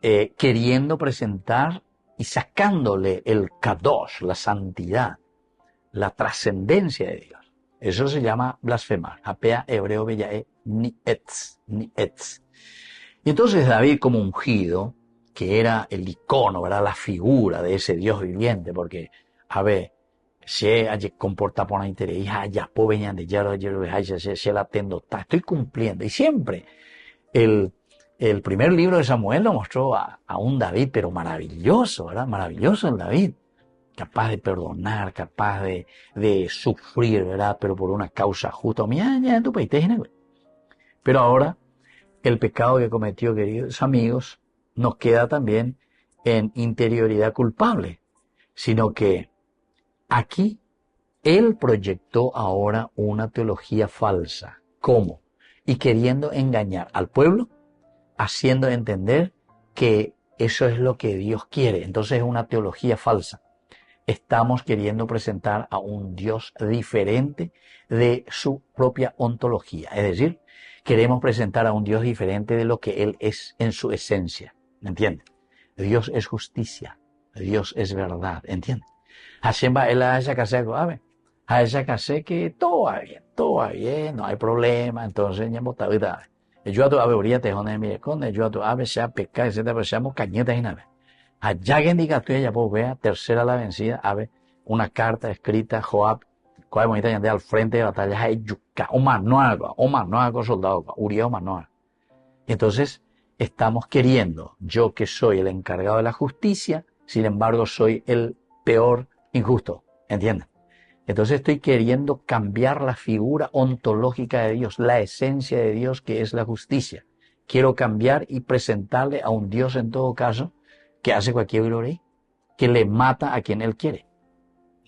queriendo presentar y sacándole el kadosh, la santidad, la trascendencia de Dios. Eso se llama blasfemar. Apea hebreo bellae nietz, nietz. Y entonces David, como ungido, que era el icono, ¿verdad? La figura de ese Dios viviente, porque, a ver, se comporta por la interés, ya venían de se la tendo, estoy cumpliendo. Y siempre el primer libro de Samuel lo mostró a un David, pero maravilloso, ¿verdad? Maravilloso el David. Capaz de perdonar, capaz de sufrir, ¿verdad? Pero por una causa justa. Mira, ya en tu país, pero ahora, el pecado que cometió, queridos amigos, nos queda también en interioridad culpable, sino que aquí él proyectó ahora una teología falsa. ¿Cómo? Y queriendo engañar al pueblo, haciendo entender que eso es lo que Dios quiere. Entonces es una teología falsa. Estamos queriendo presentar a un Dios diferente de su propia ontología. Es decir, queremos presentar a un Dios diferente de lo que Él es en su esencia. ¿Me entiendes? Dios es justicia. Dios es verdad. ¿Entiendes? Hashem va él a esa casa que todo va bien, no hay problema. Entonces, ya vota vida. Yo a tu ave oriente, donde me esconde, yo a tu ave sea pescar, etcétera, pero seamos cañetas y nada. Allá que indica tú ya pues vea, tercera la vencida, ave, una carta escrita, Joab, cuál bonita yande al frente de batalla, hay yuca, o manual con soldado, Uriah o manual. Y entonces, estamos queriendo, yo que soy el encargado de la justicia, sin embargo soy el peor injusto, ¿entienden? Entonces estoy queriendo cambiar la figura ontológica de Dios, la esencia de Dios que es la justicia. Quiero cambiar y presentarle a un Dios en todo caso que hace cualquier gloria, que le mata a quien él quiere.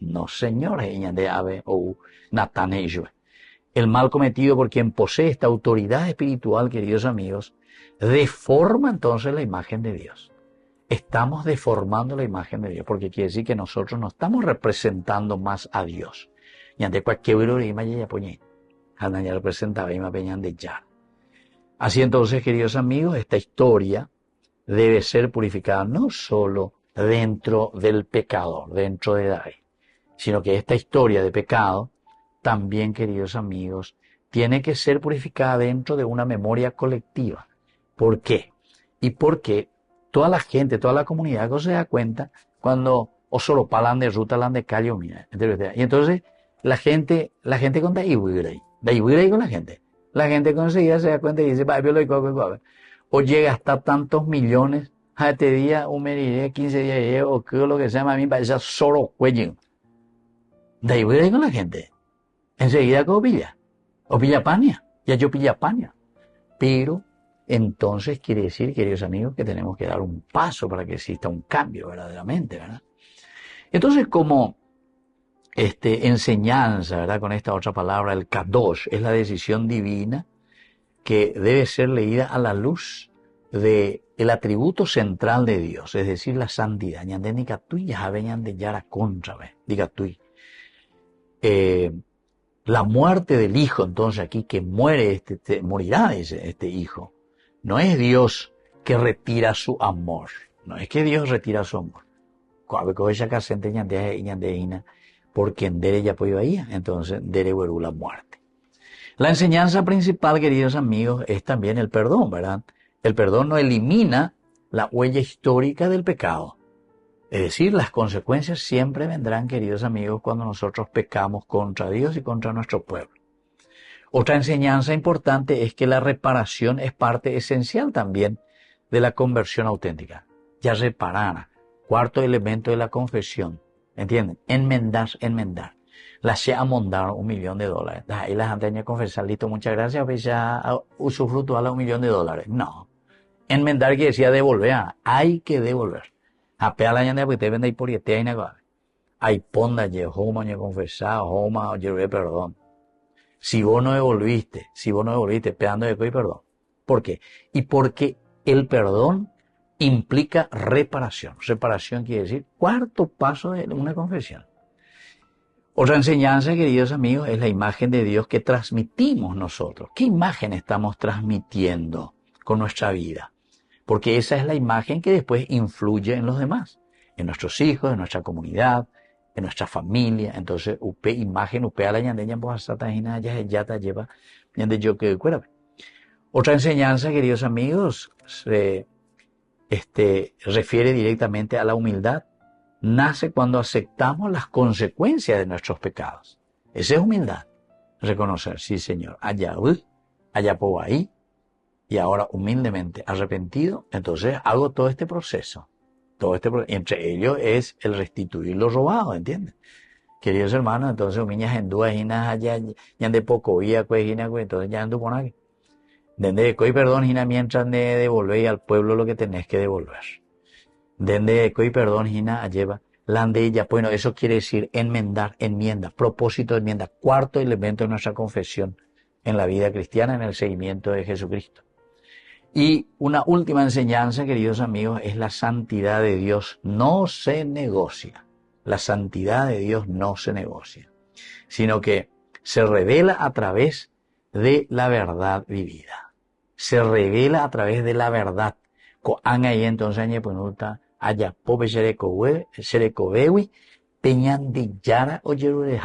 No, señor, de ave o Natán y yo. El mal cometido por quien posee esta autoridad espiritual, queridos amigos, deforma entonces la imagen de Dios. Estamos deformando la imagen de Dios, porque quiere decir que nosotros no estamos representando más a Dios. Y ante cualquier gloria ya poñé, ya representaba y me peñan de ya. Así entonces, queridos amigos, esta historia debe ser purificada no solo dentro del pecador, dentro de David, sino que esta historia de pecado también, queridos amigos, tiene que ser purificada dentro de una memoria colectiva. ¿Por qué? Y porque toda la gente, toda la comunidad se da cuenta cuando o solo palan de ruta, lan de calle, mira. Y entonces la gente con da igual con la gente. La gente conseguida se da cuenta y dice, o llega hasta tantos millones, a este día, un mes, 15 días, o que lo que sea, a mí me parece solo cuello. Da igual con la gente. Enseguida como pilla. O pilla paña. Ya yo pilla paña. Pero entonces quiere decir, queridos amigos, que tenemos que dar un paso para que exista un cambio verdaderamente, ¿verdad? Entonces, como enseñanza, ¿verdad? Con esta otra palabra, el kadosh, es la decisión divina que debe ser leída a la luz del atributo central de Dios, es decir, la santidad. La muerte del hijo, entonces aquí que muere, morirá este hijo. No es Dios que retira su amor. No es que Dios retira su amor. Porque en Dere ya puede ir, entonces Dere vuelve la muerte. La enseñanza principal, queridos amigos, es también el perdón, ¿verdad? El perdón no elimina la huella histórica del pecado. Es decir, las consecuencias siempre vendrán, queridos amigos, cuando nosotros pecamos contra Dios y contra nuestro pueblo. Otra enseñanza importante es que la reparación es parte esencial también de la conversión auténtica. Ya reparar. Cuarto elemento de la confesión. ¿Entienden? Enmendar. La se amondar $1 millón. Ahí las anteñas confesar, listo, muchas gracias, pues ya usufructuar $1 millón. No. Enmendar quiere decir devolver. Hay que devolver. Apea la ñanda porque te vende ahí por y te hay ponda, homa, confesar, homa, perdón. Si vos no devolviste, pegando de y perdón. ¿Por qué? Y porque el perdón implica reparación. Reparación quiere decir cuarto paso de una confesión. Otra enseñanza, queridos amigos, es la imagen de Dios que transmitimos nosotros. ¿Qué imagen estamos transmitiendo con nuestra vida? Porque esa es la imagen que después influye en los demás, en nuestros hijos, en nuestra comunidad, en nuestra familia. Entonces, imagen, a la ñandeña, ya te lleva, yo que Otra enseñanza, queridos amigos, se refiere directamente a la humildad. Nace cuando aceptamos las consecuencias de nuestros pecados. Esa es humildad. Reconocer, sí, Señor, allá por ahí, y ahora humildemente arrepentido, entonces hago todo este proceso. Entre ellos es el restituir lo robado, ¿entiendes? Queridos hermanos, entonces humiñas en dudas y allá, ya de poco vía, entonces ya ando por aquí. Dende coi perdón, Gina, mientras de devolver al pueblo lo que tenés que devolver. Dende coi perdón, Gina, lleva landella. Bueno, eso quiere decir enmendar, enmienda, propósito de enmienda. Cuarto elemento de nuestra confesión en la vida cristiana, en el seguimiento de Jesucristo. Y una última enseñanza, queridos amigos, es la santidad de Dios no se negocia. La santidad de Dios no se negocia, sino que se revela a través de la verdad vivida. Se revela a través de la verdad. Ahí entonces allá pope serecobewi peñandillara oyerure.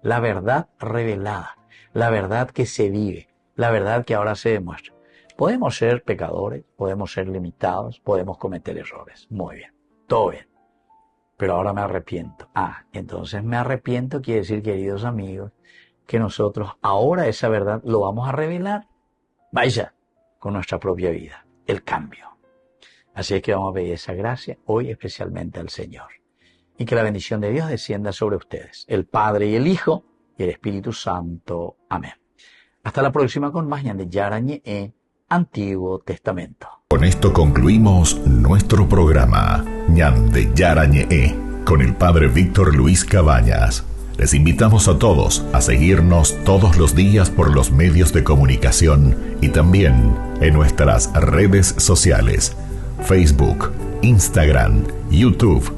La verdad revelada, la verdad que se vive, la verdad que ahora se demuestra. Podemos ser pecadores, podemos ser limitados, podemos cometer errores. Muy bien, todo bien. Pero ahora me arrepiento. Entonces me arrepiento quiere decir, queridos amigos, que nosotros ahora esa verdad lo vamos a revelar. Vaya, con nuestra propia vida, el cambio. Así es que vamos a pedir esa gracia hoy especialmente al Señor. y que la bendición de Dios descienda sobre ustedes, el Padre y el Hijo y el Espíritu Santo. Amén. Hasta la próxima con más Ñande Yarañe, Antiguo Testamento. Con esto concluimos nuestro programa Ñande Yarañe con el Padre Víctor Luis Cabañas. Les invitamos a todos a seguirnos todos los días por los medios de comunicación y también en nuestras redes sociales, Facebook, Instagram, YouTube.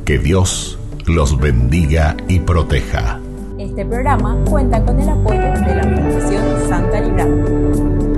Que Dios los bendiga y proteja. Este programa cuenta con el apoyo de la Fundación Santa Librada.